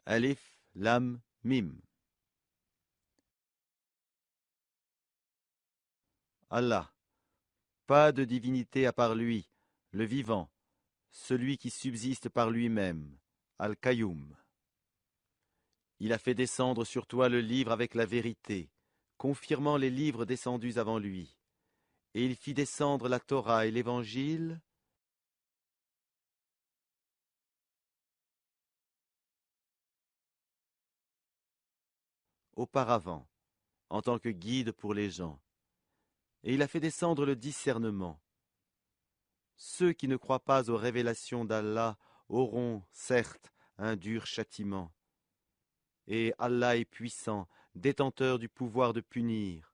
Alif, Lam, Mim. Allah. Pas de divinité à part lui, le vivant, celui qui subsiste par lui-même, Al-Qayoum. Il a fait descendre sur toi le livre avec la vérité, confirmant les livres descendus avant lui. Et il fit descendre la Torah et l'Évangile auparavant, en tant que guide pour les gens. Et il a fait descendre le discernement. Ceux qui ne croient pas aux révélations d'Allah auront, certes, un dur châtiment. Et Allah est puissant, détenteur du pouvoir de punir.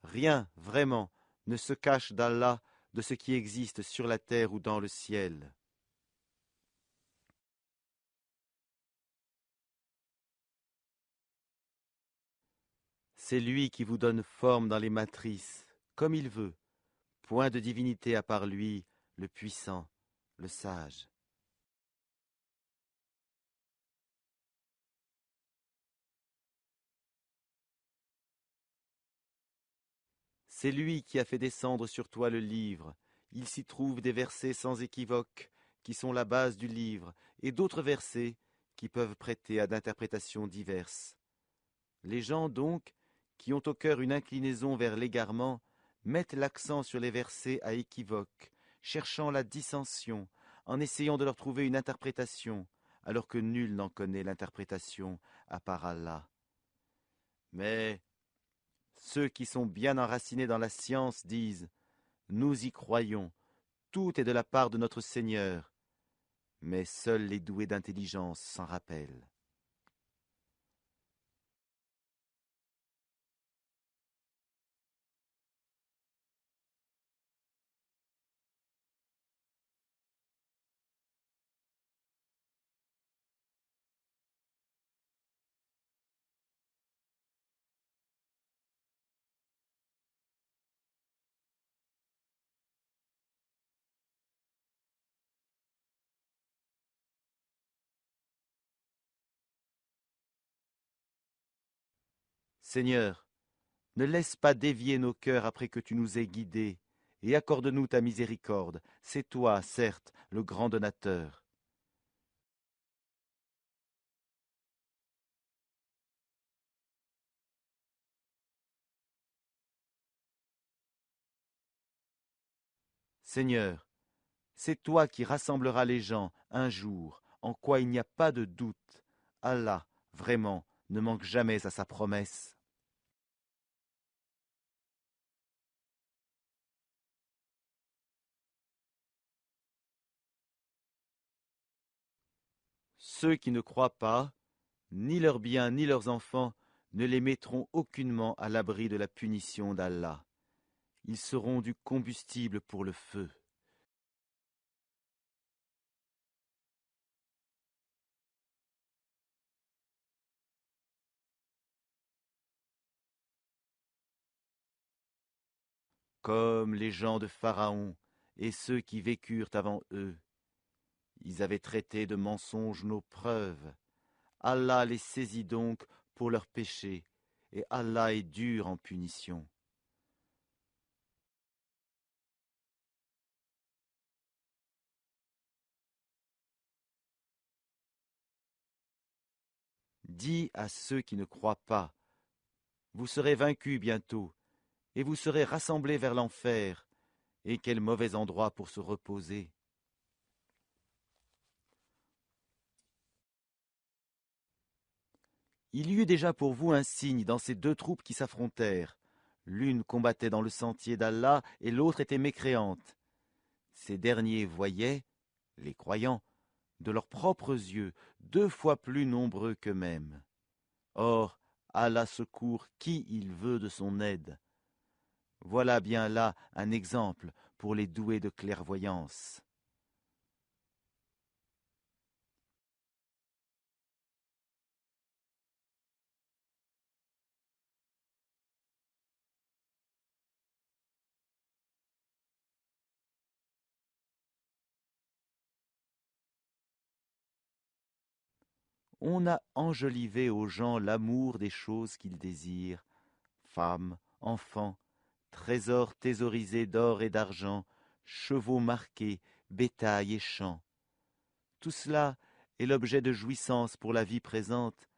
Rien, vraiment, ne se cache d'Allah de ce qui existe sur la terre ou dans le ciel. C'est lui qui vous donne forme dans les matrices, comme il veut. Point de divinité à part lui, le puissant, le sage. C'est lui qui a fait descendre sur toi le livre. Il s'y trouve des versets sans équivoque, qui sont la base du livre, et d'autres versets qui peuvent prêter à d'interprétations diverses. Les gens, donc, qui ont au cœur une inclinaison vers l'égarement, mettent l'accent sur les versets à équivoque, cherchant la dissension, en essayant de leur trouver une interprétation, alors que nul n'en connaît l'interprétation à part Allah. Mais ceux qui sont bien enracinés dans la science disent « Nous y croyons, tout est de la part de notre Seigneur », mais seuls les doués d'intelligence s'en rappellent. Seigneur, ne laisse pas dévier nos cœurs après que tu nous aies guidés, et accorde-nous ta miséricorde. C'est toi, certes, le grand donateur. Seigneur, c'est toi qui rassembleras les gens un jour, en quoi il n'y a pas de doute. Allah, vraiment, ne manque jamais à sa promesse. Ceux qui ne croient pas, ni leurs biens ni leurs enfants, ne les mettront aucunement à l'abri de la punition d'Allah. Ils seront du combustible pour le feu. Comme les gens de Pharaon et ceux qui vécurent avant eux. Ils avaient traité de mensonges nos preuves. Allah les saisit donc pour leurs péchés, et Allah est dur en punition. Dis à ceux qui ne croient pas, vous serez vaincus bientôt, et vous serez rassemblés vers l'enfer, et quel mauvais endroit pour se reposer. Il y eut déjà pour vous un signe dans ces deux troupes qui s'affrontèrent. L'une combattait dans le sentier d'Allah, et l'autre était mécréante. Ces derniers voyaient, les croyants, de leurs propres yeux, 2 fois plus nombreux qu'eux-mêmes. Or, Allah secourt qui il veut de son aide. Voilà bien là un exemple pour les doués de clairvoyance. On a enjolivé aux gens l'amour des choses qu'ils désirent, femmes, enfants, trésors thésaurisés d'or et d'argent, chevaux marqués, bétail et champs. Tout cela est l'objet de jouissance pour la vie présente,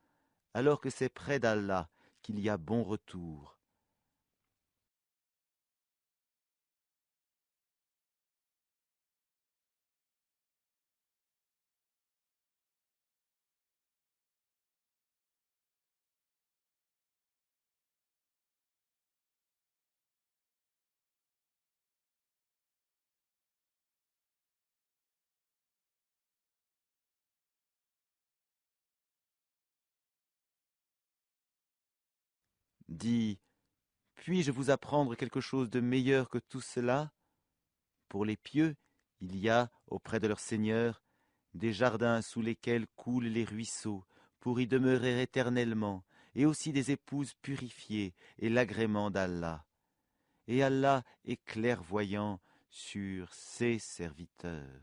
alors que c'est près d'Allah qu'il y a bon retour. Dis, puis-je vous apprendre quelque chose de meilleur que tout cela? Pour les pieux, il y a, auprès de leur Seigneur, des jardins sous lesquels coulent les ruisseaux, pour y demeurer éternellement, et aussi des épouses purifiées et l'agrément d'Allah. Et Allah est clairvoyant sur ses serviteurs.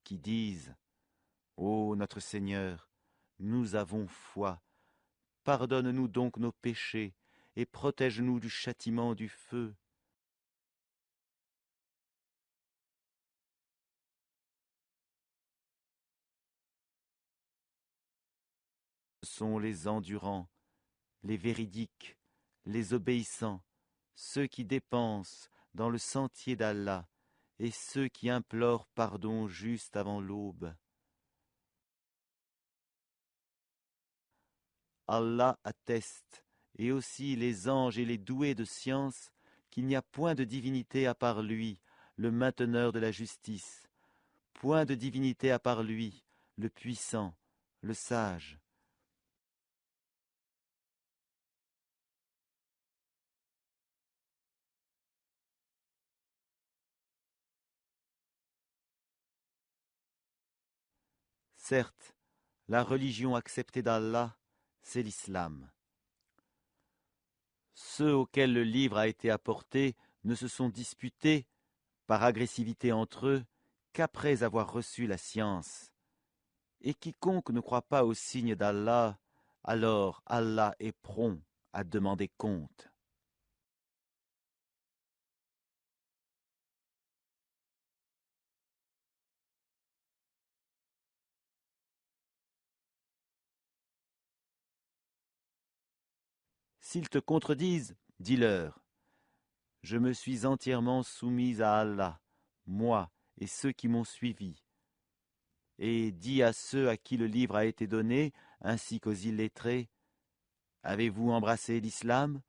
Qui disent, ô notre Seigneur, nous avons foi, pardonne-nous donc nos péchés, et protège-nous du châtiment du feu. Ce sont les endurants, les véridiques, les obéissants, ceux qui dépensent dans le sentier d'Allah, et ceux qui implorent pardon juste avant l'aube. Allah atteste, et aussi les anges et les doués de science, qu'il n'y a point de divinité à part lui, le mainteneur de la justice, point de divinité à part lui, le puissant, le sage. Certes, la religion acceptée d'Allah, c'est l'islam. Ceux auxquels le livre a été apporté ne se sont disputés, par agressivité entre eux, qu'après avoir reçu la science. Et quiconque ne croit pas au signe d'Allah, alors Allah est prompt à demander compte. S'ils te contredisent, dis-leur, je me suis entièrement soumise à Allah, moi et ceux qui m'ont suivi. Et dis à ceux à qui le livre a été donné, ainsi qu'aux illettrés, avez-vous embrassé l'islam?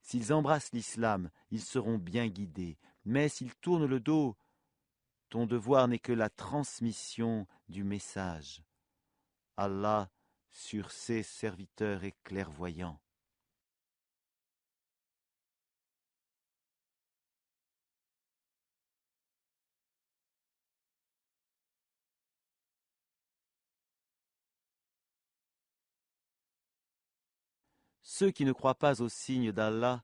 S'ils embrassent l'islam, ils seront bien guidés, mais s'ils tournent le dos, ton devoir n'est que la transmission du message. Allah, sur ses serviteurs, est clairvoyant. Ceux qui ne croient pas au signe d'Allah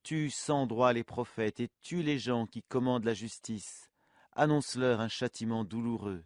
tuent sans droit les prophètes et tuent les gens qui commandent la justice. Annonce-leur un châtiment douloureux.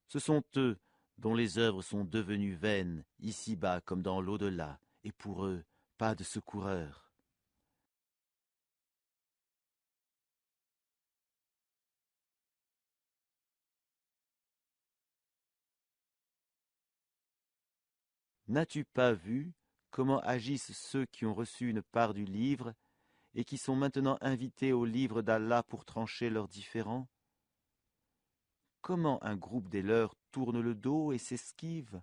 Ce sont eux dont les œuvres sont devenues vaines, ici-bas comme dans l'au-delà, et pour eux, pas de secoureur. N'as-tu pas vu comment agissent ceux qui ont reçu une part du livre et qui sont maintenant invités au livre d'Allah pour trancher leurs différends? Comment un groupe des leurs tourne le dos et s'esquive?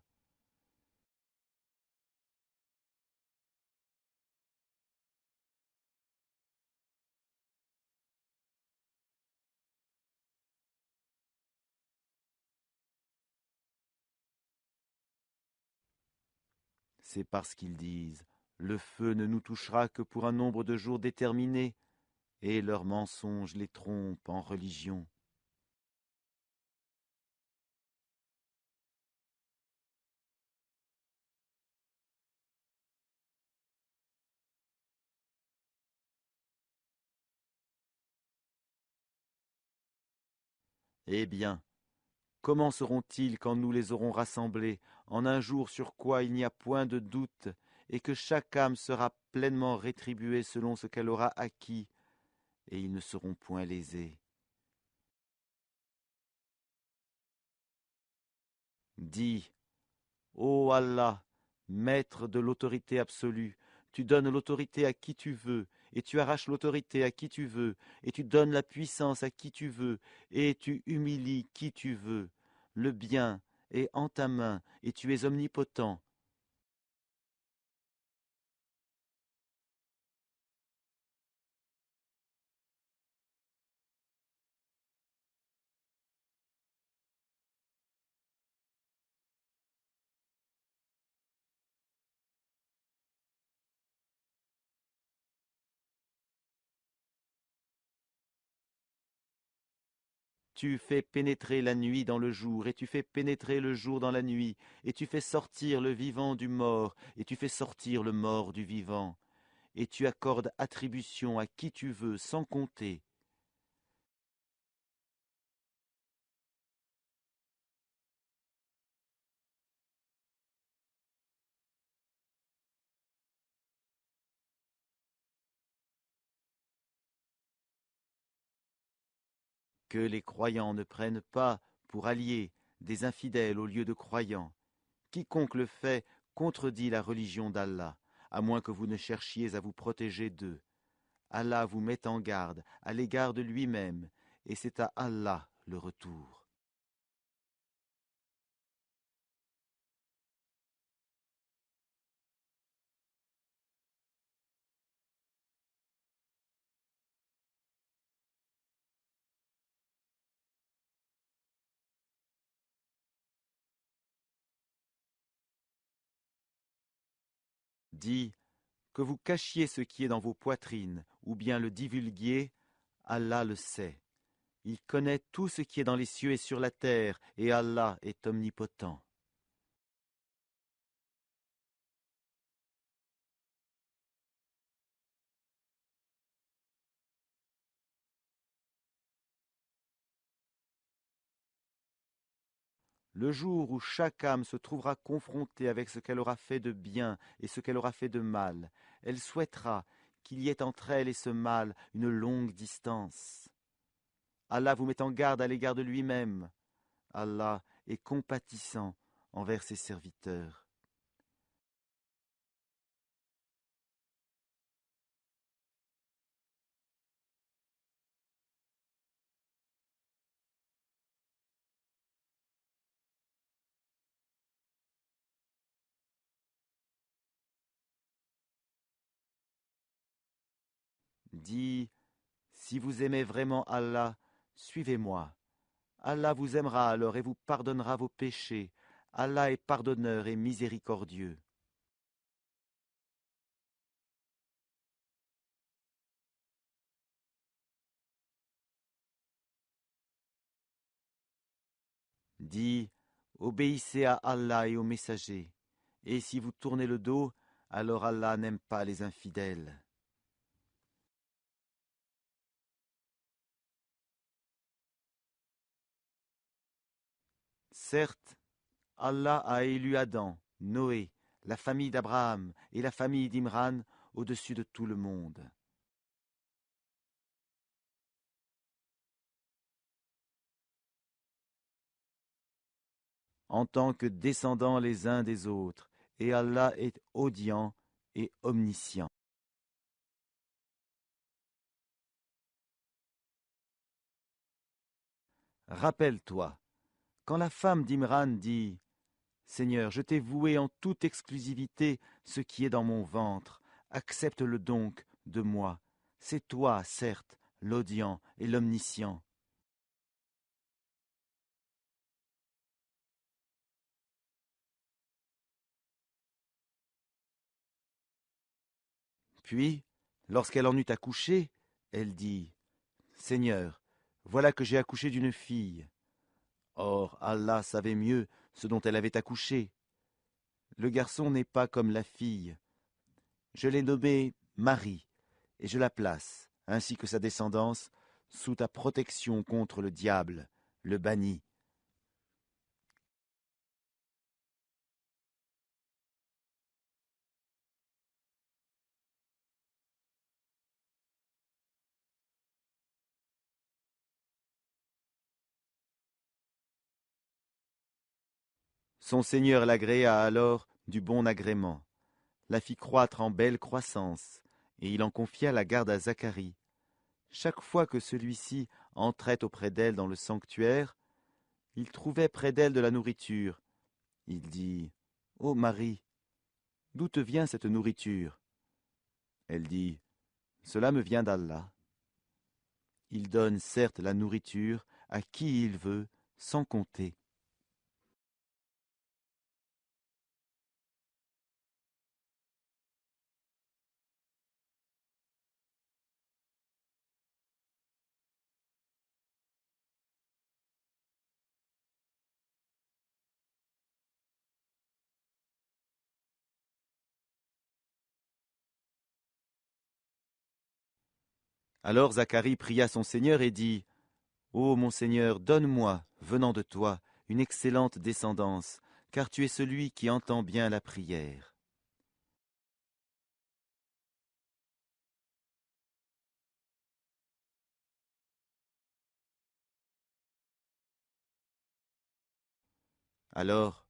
C'est parce qu'ils disent: le feu ne nous touchera que pour un nombre de jours déterminé, et leurs mensonges les trompent en religion. Eh bien, comment seront-ils quand nous les aurons rassemblés, en un jour sur quoi il n'y a point de doute, et que chaque âme sera pleinement rétribuée selon ce qu'elle aura acquis, et ils ne seront point lésés? Dis: ô Allah, maître de l'autorité absolue, tu donnes l'autorité à qui tu veux, et tu arraches l'autorité à qui tu veux, et tu donnes la puissance à qui tu veux, et tu humilies qui tu veux. Le bien est en ta main, et tu es omnipotent. Tu fais pénétrer la nuit dans le jour, et tu fais pénétrer le jour dans la nuit, et tu fais sortir le vivant du mort, et tu fais sortir le mort du vivant, et tu accordes attribution à qui tu veux sans compter. Que les croyants ne prennent pas pour alliés des infidèles au lieu de croyants. Quiconque le fait contredit la religion d'Allah, à moins que vous ne cherchiez à vous protéger d'eux. Allah vous met en garde à l'égard de lui-même, et c'est à Allah le retour. Dis, que vous cachiez ce qui est dans vos poitrines, ou bien le divulguiez, Allah le sait. Il connaît tout ce qui est dans les cieux et sur la terre, et Allah est omnipotent. Le jour où chaque âme se trouvera confrontée avec ce qu'elle aura fait de bien et ce qu'elle aura fait de mal, elle souhaitera qu'il y ait entre elle et ce mal une longue distance. Allah vous met en garde à l'égard de lui-même. Allah est compatissant envers ses serviteurs. Dis, si vous aimez vraiment Allah, suivez-moi. Allah vous aimera alors et vous pardonnera vos péchés. Allah est pardonneur et miséricordieux. Dis, obéissez à Allah et aux messagers. Et si vous tournez le dos, alors Allah n'aime pas les infidèles. Certes, Allah a élu Adam, Noé, la famille d'Abraham et la famille d'Imran au-dessus de tout le monde. En tant que descendants les uns des autres, et Allah est audient et omniscient. Rappelle-toi, quand la femme d'Imran dit « Seigneur, je t'ai voué en toute exclusivité ce qui est dans mon ventre, accepte-le donc de moi. C'est toi, certes, l'audient et l'omniscient. » Puis, lorsqu'elle en eut accouché, elle dit « Seigneur, voilà que j'ai accouché d'une fille. » Or, Allah savait mieux ce dont elle avait accouché. Le garçon n'est pas comme la fille. Je l'ai nommée Marie, et je la place, ainsi que sa descendance, sous ta protection contre le diable, le banni. Son Seigneur l'agréa alors du bon agrément, la fit croître en belle croissance, et il en confia la garde à Zacharie. Chaque fois que celui-ci entrait auprès d'elle dans le sanctuaire, il trouvait près d'elle de la nourriture. Il dit « Ô Marie, d'où te vient cette nourriture ?» Elle dit « Cela me vient d'Allah. » Il donne certes la nourriture à qui il veut, sans compter. Alors Zacharie pria son Seigneur et dit « Ô mon Seigneur, donne-moi, venant de toi, une excellente descendance, car tu es celui qui entend bien la prière. » Alors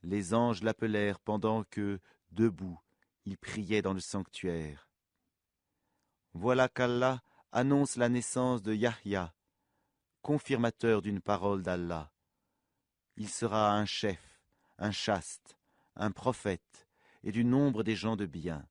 les anges l'appelèrent pendant que, debout, il priait dans le sanctuaire. Voilà qu'Allah annonce la naissance de Yahya, confirmateur d'une parole d'Allah. Il sera un chef, un chaste, un prophète, et du nombre des gens de bien.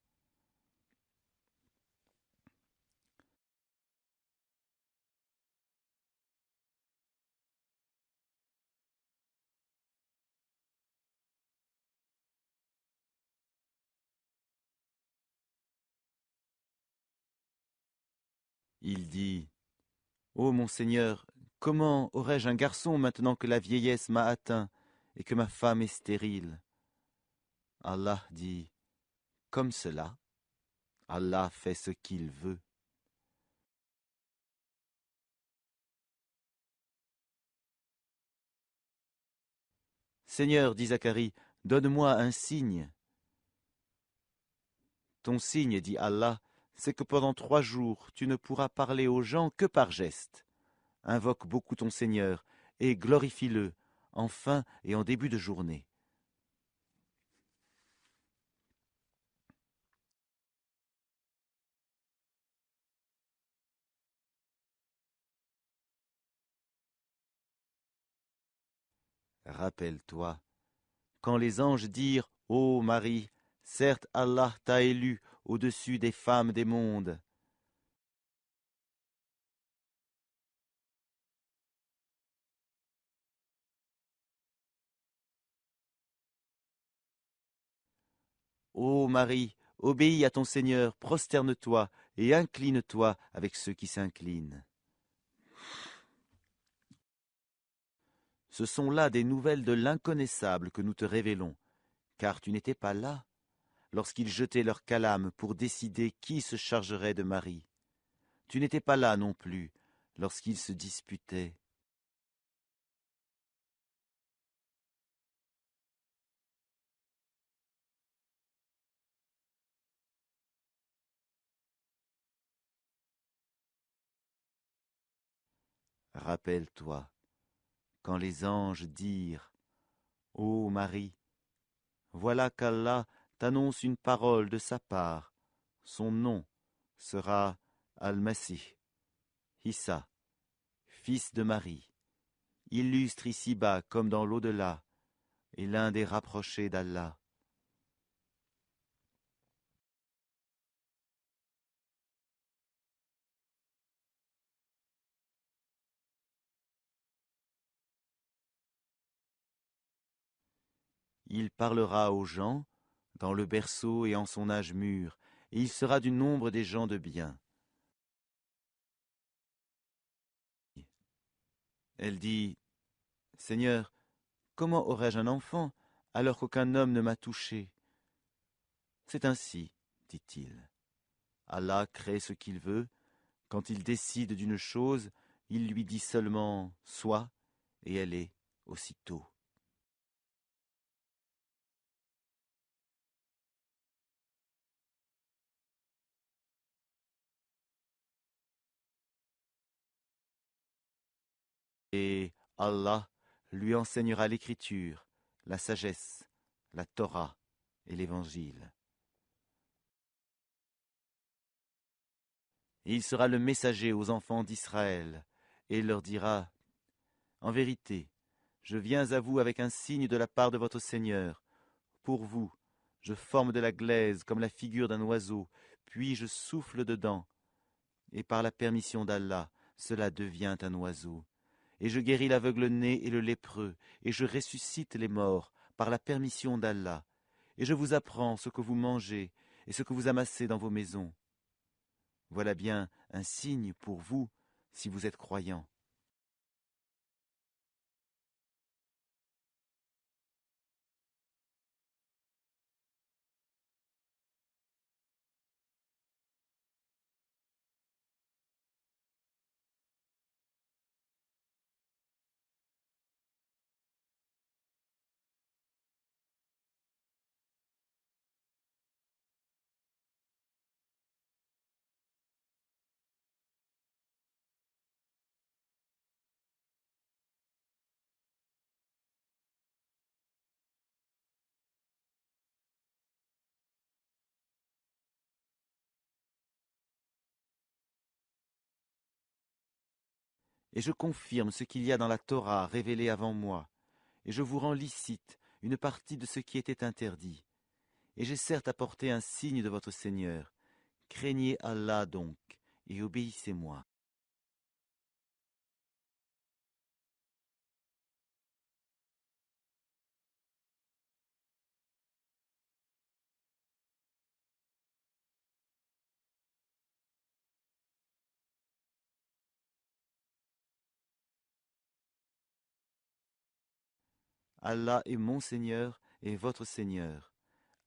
Il dit « Ô mon Seigneur, comment aurais-je un garçon maintenant que la vieillesse m'a atteint et que ma femme est stérile ?» Allah dit « Comme cela, Allah fait ce qu'il veut. » Seigneur, dit Zacharie, donne-moi un signe. Ton signe, dit Allah, c'est que pendant 3 jours, tu ne pourras parler aux gens que par gestes. Invoque beaucoup ton Seigneur et glorifie-le en fin et en début de journée. Rappelle-toi, quand les anges dirent « Ô Marie, certes Allah t'a élu au-dessus des femmes des mondes. » Ô Marie, obéis à ton Seigneur, prosterne-toi et incline-toi avec ceux qui s'inclinent. Ce sont là des nouvelles de l'inconnaissable que nous te révélons, car tu n'étais pas là lorsqu'ils jetaient leur calame pour décider qui se chargerait de Marie. Tu n'étais pas là non plus lorsqu'ils se disputaient. Rappelle-toi, quand les anges dirent « Ô Marie, voilà qu'Allah t'annonce une parole de sa part. Son nom sera Al-Masih, Issa, fils de Marie, illustre ici-bas comme dans l'au-delà, et l'un des rapprochés d'Allah. Il parlera aux gens, dans le berceau et en son âge mûr, et il sera du nombre des gens de bien. Elle dit, Seigneur, comment aurais-je un enfant, alors qu'aucun homme ne m'a touché? C'est ainsi, dit-il. Allah crée ce qu'il veut. Quand il décide d'une chose, il lui dit seulement « sois » et elle est aussitôt. Et Allah lui enseignera l'écriture, la sagesse, la Torah et l'évangile. Et il sera le messager aux enfants d'Israël, et il leur dira « En vérité, je viens à vous avec un signe de la part de votre Seigneur. Pour vous, je forme de la glaise comme la figure d'un oiseau, puis je souffle dedans, et par la permission d'Allah, cela devient un oiseau. Et je guéris l'aveugle-né et le lépreux, et je ressuscite les morts par la permission d'Allah. Et je vous apprends ce que vous mangez et ce que vous amassez dans vos maisons. Voilà bien un signe pour vous si vous êtes croyants. Et je confirme ce qu'il y a dans la Torah révélée avant moi, et je vous rends licite une partie de ce qui était interdit. Et j'ai certes apporté un signe de votre Seigneur. Craignez Allah donc, et obéissez-moi. Allah est mon Seigneur et votre Seigneur.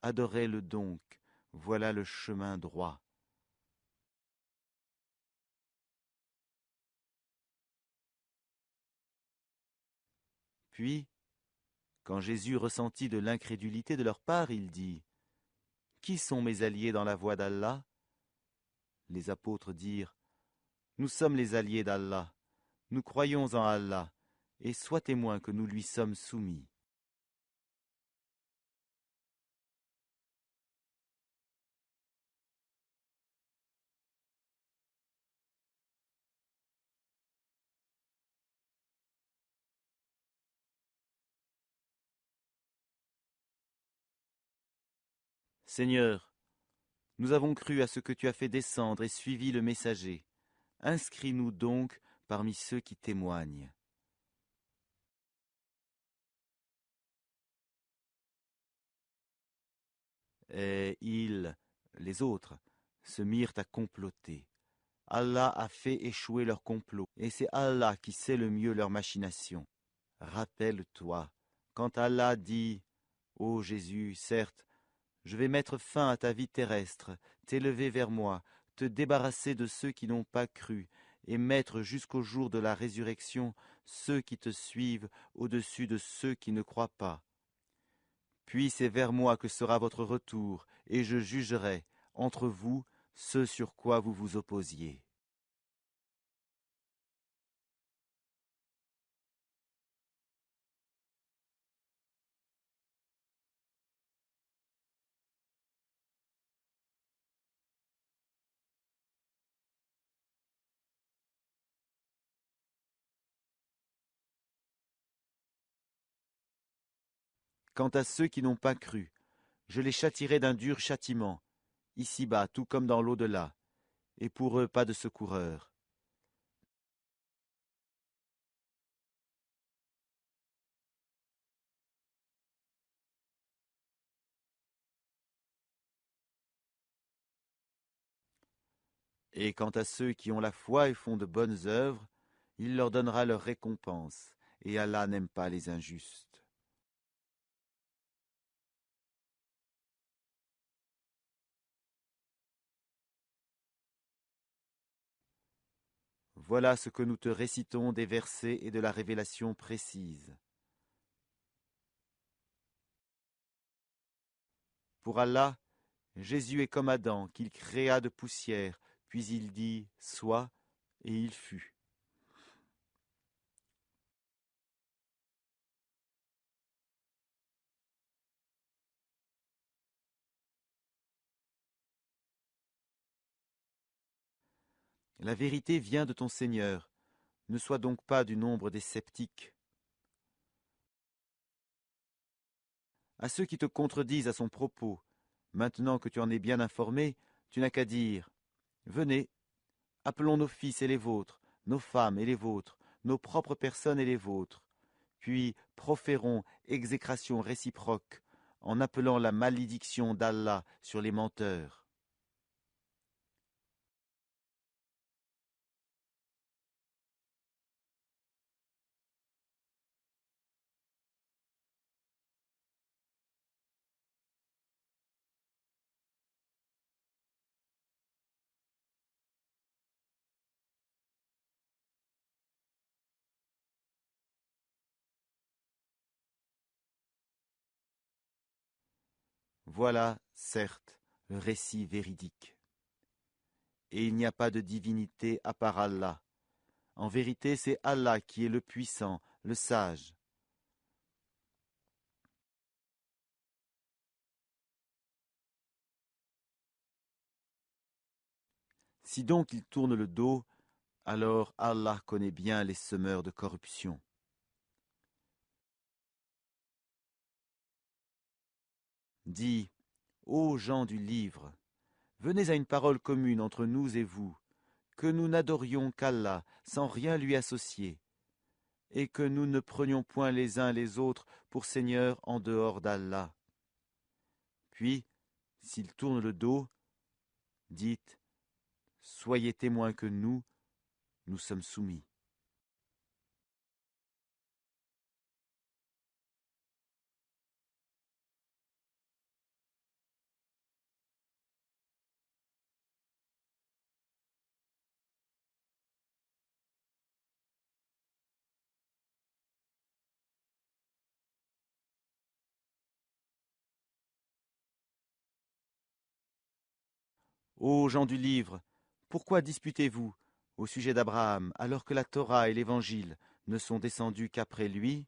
Adorez-le donc, voilà le chemin droit. Puis, quand Jésus ressentit de l'incrédulité de leur part, il dit « Qui sont mes alliés dans la voie d'Allah ?» Les apôtres dirent « Nous sommes les alliés d'Allah, nous croyons en Allah, et sois témoin que nous lui sommes soumis. » Seigneur, nous avons cru à ce que tu as fait descendre et suivi le messager. Inscris-nous donc parmi ceux qui témoignent. Et ils, les autres, se mirent à comploter. Allah a fait échouer leur complot, et c'est Allah qui sait le mieux leurs machinations. Rappelle-toi, quand Allah dit « Ô Jésus, certes, je vais mettre fin à ta vie terrestre, t'élever vers moi, te débarrasser de ceux qui n'ont pas cru, et mettre jusqu'au jour de la résurrection ceux qui te suivent au-dessus de ceux qui ne croient pas. Puis c'est vers moi que sera votre retour, et je jugerai, entre vous, ce sur quoi vous vous opposiez. » quant à ceux qui n'ont pas cru, je les châtierai d'un dur châtiment, ici-bas tout comme dans l'au-delà, et pour eux pas de secoureur. Et quant à ceux qui ont la foi et font de bonnes œuvres, il leur donnera leur récompense, et Allah n'aime pas les injustes. Voilà ce que nous te récitons des versets et de la révélation précise. Pour Allah, Jésus est comme Adam, qu'il créa de poussière, puis il dit « Sois », et il fut. La vérité vient de ton Seigneur. Ne sois donc pas du nombre des sceptiques. À ceux qui te contredisent à son propos, maintenant que tu en es bien informé, tu n'as qu'à dire « Venez, appelons nos fils et les vôtres, nos femmes et les vôtres, nos propres personnes et les vôtres, puis proférons exécration réciproque en appelant la malédiction d'Allah sur les menteurs. » Voilà, certes, le récit véridique. Et il n'y a pas de divinité à part Allah. En vérité, c'est Allah qui est le puissant, le sage. Si donc ils tournent le dos, alors Allah connaît bien les semeurs de corruption. Dis, ô gens du livre, venez à une parole commune entre nous et vous, que nous n'adorions qu'Allah sans rien lui associer, et que nous ne prenions point les uns les autres pour seigneurs en dehors d'Allah. Puis, s'ils tournent le dos, dites, soyez témoins que nous sommes soumis. Ô gens du livre, pourquoi disputez-vous au sujet d'Abraham alors que la Torah et l'Évangile ne sont descendus qu'après lui?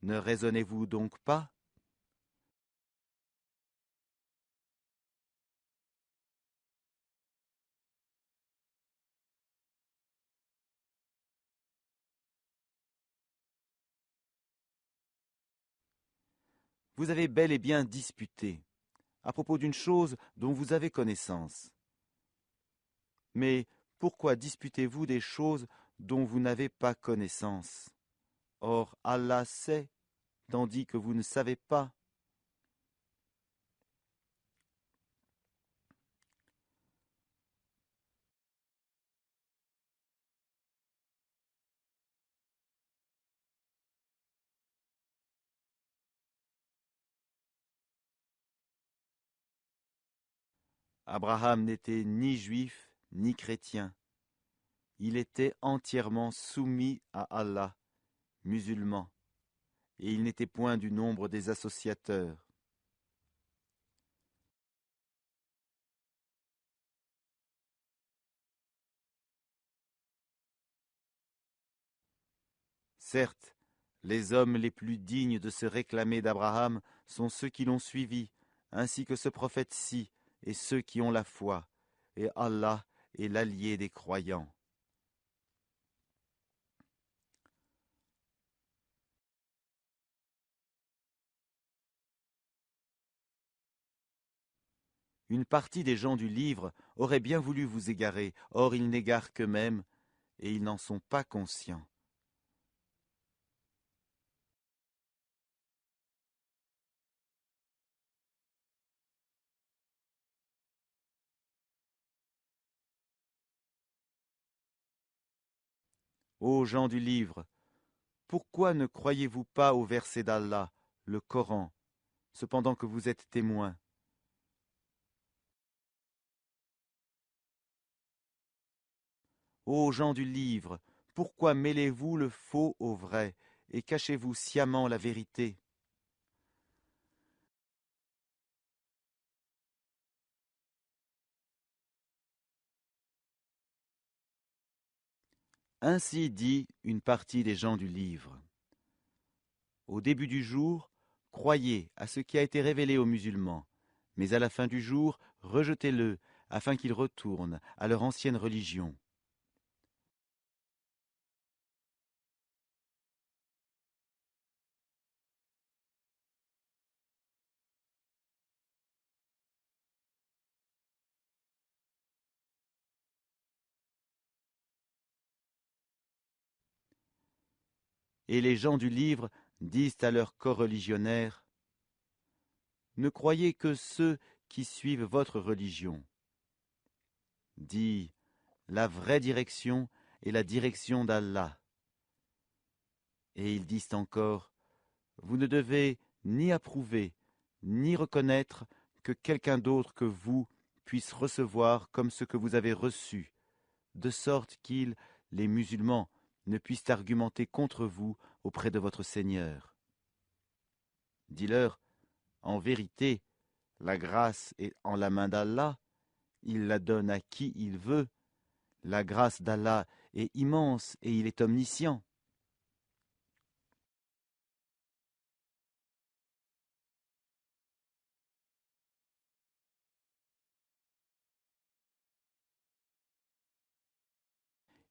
Ne raisonnez-vous donc pas? Vous avez bel et bien disputé à propos d'une chose dont vous avez connaissance. Mais pourquoi disputez-vous des choses dont vous n'avez pas connaissance? Or Allah sait, tandis que vous ne savez pas. Abraham n'était ni juif ni chrétien. Il était entièrement soumis à Allah, musulman, et il n'était point du nombre des associateurs. Certes, les hommes les plus dignes de se réclamer d'Abraham sont ceux qui l'ont suivi, ainsi que ce prophète-ci, et ceux qui ont la foi, et Allah est l'allié des croyants. Une partie des gens du livre auraient bien voulu vous égarer, or ils n'égarent qu'eux-mêmes, et ils n'en sont pas conscients. Ô gens du livre, pourquoi ne croyez-vous pas au verset d'Allah, le Coran, cependant que vous êtes témoins? Ô gens du livre, pourquoi mêlez-vous le faux au vrai et cachez-vous sciemment la vérité? Ainsi dit une partie des gens du livre. Au début du jour, croyez à ce qui a été révélé aux musulmans, mais à la fin du jour, rejetez-le, afin qu'ils retournent à leur ancienne religion. Et les gens du livre disent à leurs coreligionnaires, ne croyez que ceux qui suivent votre religion. Dis, la vraie direction est la direction d'Allah. Et ils disent encore, vous ne devez ni approuver, ni reconnaître que quelqu'un d'autre que vous puisse recevoir comme ce que vous avez reçu, de sorte qu'ils, les musulmans, ne puissent argumenter contre vous auprès de votre Seigneur. Dis-leur, en vérité, la grâce est en la main d'Allah, il la donne à qui il veut. La grâce d'Allah est immense et il est omniscient.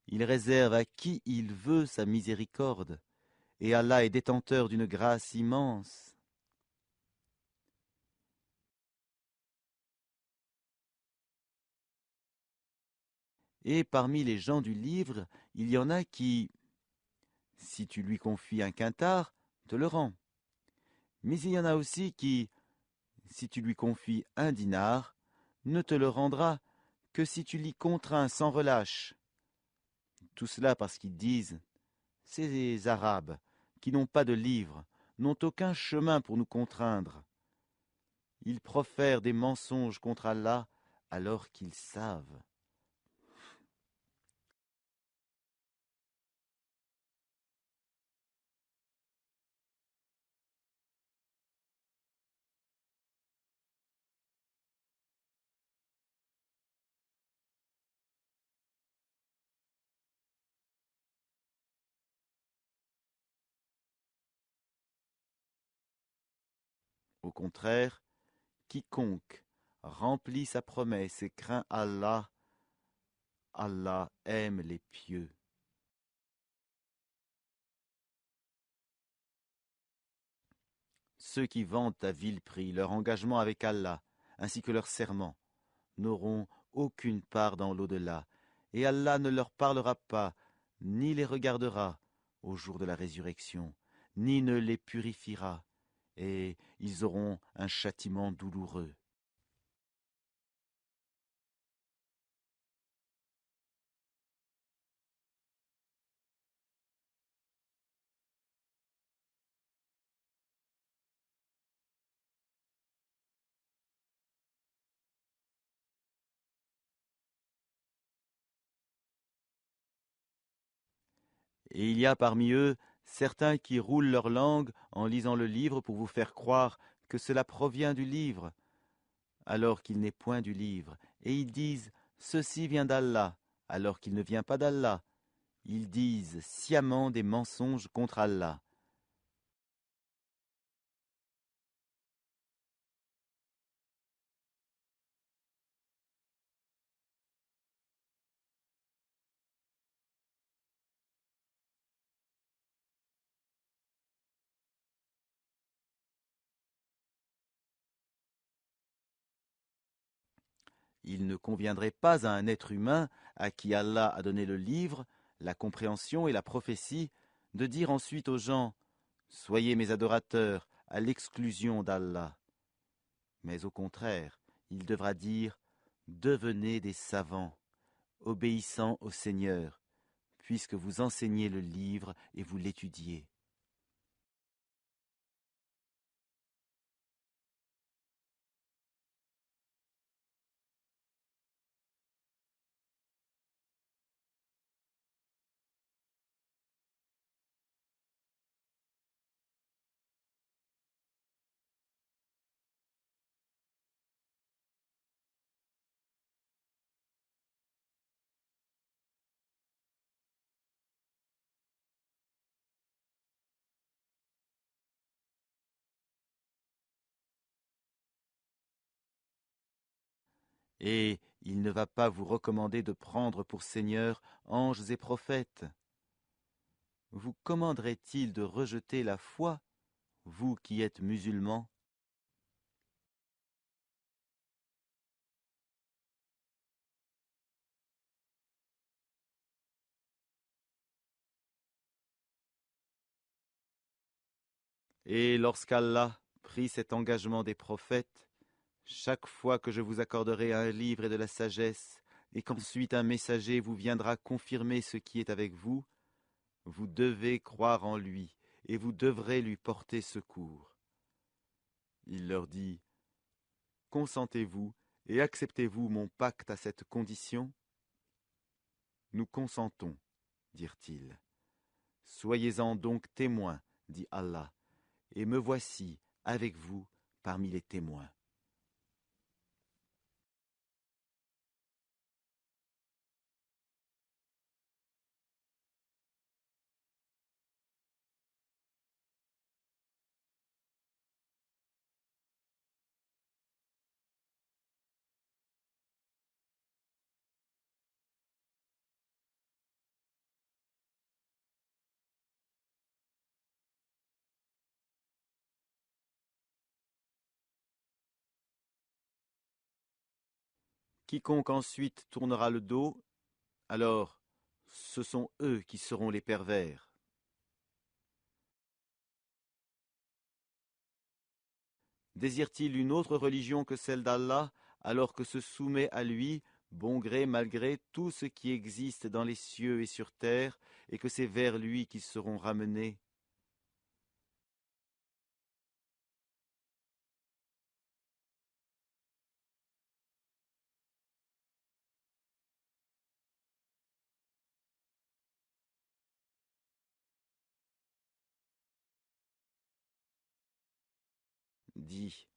Il réserve à qui il veut sa miséricorde, et Allah est détenteur d'une grâce immense. Et parmi les gens du livre, il y en a qui, si tu lui confies un quintard, te le rend. Mais il y en a aussi qui, si tu lui confies un dinar, ne te le rendra que si tu l'y contrains sans relâche. Tout cela parce qu'ils disent, ces Arabes, qui n'ont pas de livre, n'ont aucun chemin pour nous contraindre. Ils profèrent des mensonges contre Allah alors qu'ils savent. Au contraire, quiconque remplit sa promesse et craint Allah, Allah aime les pieux. Ceux qui vantent à vil prix leur engagement avec Allah, ainsi que leur serment, n'auront aucune part dans l'au-delà, et Allah ne leur parlera pas, ni les regardera au jour de la résurrection, ni ne les purifiera, et ils auront un châtiment douloureux. Et il y a parmi eux certains qui roulent leur langue en lisant le livre pour vous faire croire que cela provient du livre, alors qu'il n'est point du livre, et ils disent « Ceci vient d'Allah », alors qu'il ne vient pas d'Allah. Ils disent sciemment des mensonges contre Allah. Il ne conviendrait pas à un être humain à qui Allah a donné le livre, la compréhension et la prophétie, de dire ensuite aux gens « Soyez mes adorateurs » à l'exclusion d'Allah. Mais au contraire, il devra dire « Devenez des savants, obéissant au Seigneur, puisque vous enseignez le livre et vous l'étudiez. » Et il ne va pas vous recommander de prendre pour seigneurs anges et prophètes. Vous commanderait-il de rejeter la foi, vous qui êtes musulmans? Et lorsqu'Allah prit cet engagement des prophètes, chaque fois que je vous accorderai un livre et de la sagesse, et qu'ensuite un messager vous viendra confirmer ce qui est avec vous, vous devez croire en lui, et vous devrez lui porter secours. Il leur dit, consentez-vous et acceptez-vous mon pacte à cette condition? Nous consentons, dirent-ils. Soyez-en donc témoins, dit Allah, et me voici avec vous parmi les témoins. Quiconque ensuite tournera le dos, alors ce sont eux qui seront les pervers. Désire-t-il une autre religion que celle d'Allah, alors que se soumet à lui, bon gré mal gré, tout ce qui existe dans les cieux et sur terre, et que c'est vers lui qu'ils seront ramenés? Dis,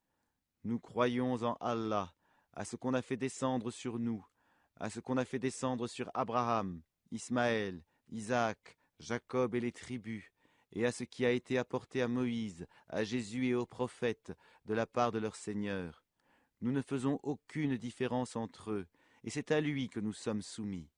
nous croyons en Allah, à ce qu'on a fait descendre sur nous, à ce qu'on a fait descendre sur Abraham, Ismaël, Isaac, Jacob et les tribus, et à ce qui a été apporté à Moïse, à Jésus et aux prophètes, de la part de leur Seigneur. Nous ne faisons aucune différence entre eux, et c'est à lui que nous sommes soumis.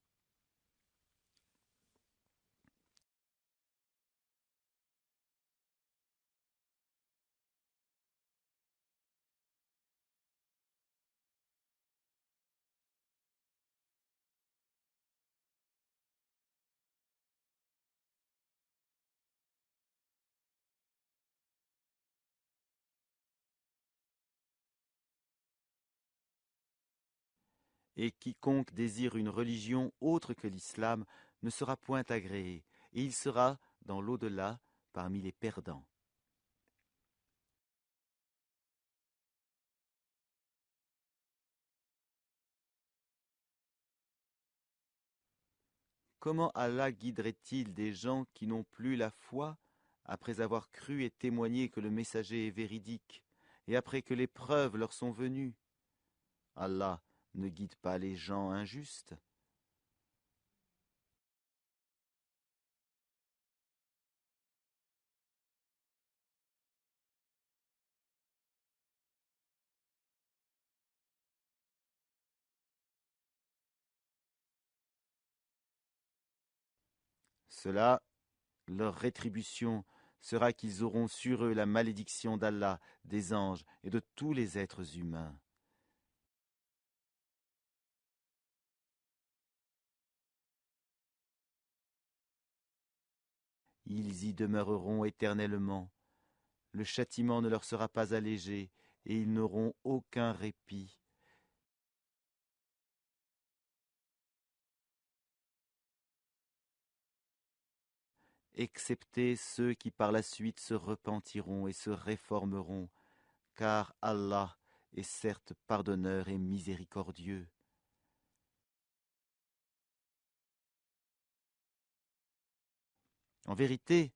Et quiconque désire une religion autre que l'islam ne sera point agréé, et il sera, dans l'au-delà, parmi les perdants. Comment Allah guiderait-il des gens qui n'ont plus la foi, après avoir cru et témoigné que le messager est véridique, et après que les preuves leur sont venues? Allah ne guide pas les gens injustes. Cela, leur rétribution, sera qu'ils auront sur eux la malédiction d'Allah, des anges et de tous les êtres humains. ils y demeureront éternellement. Le châtiment ne leur sera pas allégé, et ils n'auront aucun répit. Excepté ceux qui par la suite se repentiront et se réformeront, car Allah est certes pardonneur et miséricordieux. En vérité,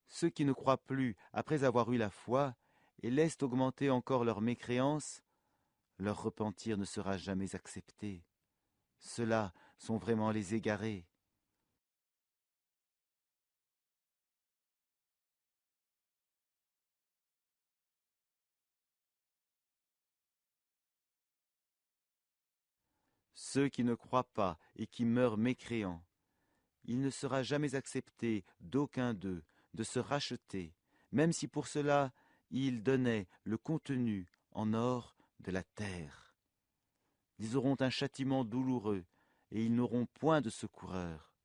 ceux qui ne croient plus après avoir eu la foi et laissent augmenter encore leur mécréance, leur repentir ne sera jamais accepté. Ceux-là sont vraiment les égarés. Ceux qui ne croient pas et qui meurent mécréants, il ne sera jamais accepté d'aucun d'eux de se racheter, même si pour cela ils donnaient le contenu en or de la terre. Ils auront un châtiment douloureux, et ils n'auront point de secoureur.